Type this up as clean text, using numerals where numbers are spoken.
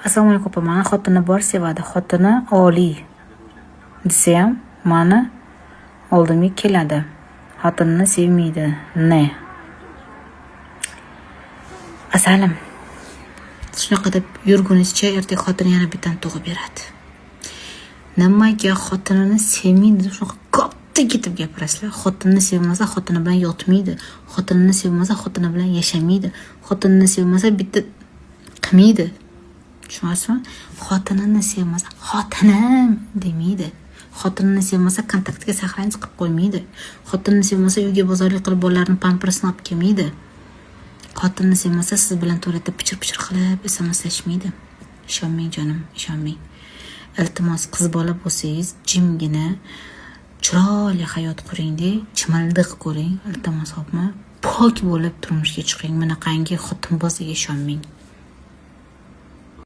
assalomu alaykum opa, mani xotini bor sevadi, xotini oliy desa ham mani oldimga keladi, xotinini sevmaydi. Ne? Asalim, shunaqa deb yurgunizcha ertaga xotini yana bittani tug'ib beradi. Nimaga xotinini sevmaydi deb shunaqa katta ketib gapirasizlar? Xotinini sevmasa xotini bilan yotmaydi, xotinini sevmasa xotini bilan yashamaydi, xotinini sevmasa bitta qilmaydi. Tushunasizmi? Xotinini sevmasa xotinim demaydi. Xotinini sevmasa kontaktga saqlanib qilib qo'ymaydi. Xotinini sevmasa uyga bozorlik qilib bolalarni pampersini olib kelmaydi. Xotinini sevmasa siz bilan to'rada pichir-pichir qilib SMSlashmaydi. Ishonmang jonim, ishonmang. Iltimos qiz bola bo'lsangiz, jimgina, chiroyli hayot quring-da, chimildiq ko'ring. Iltimos, xo'pmi? Pok bo'lib turmushga chiqing. Bunaqangi xotinbozga ishonmang.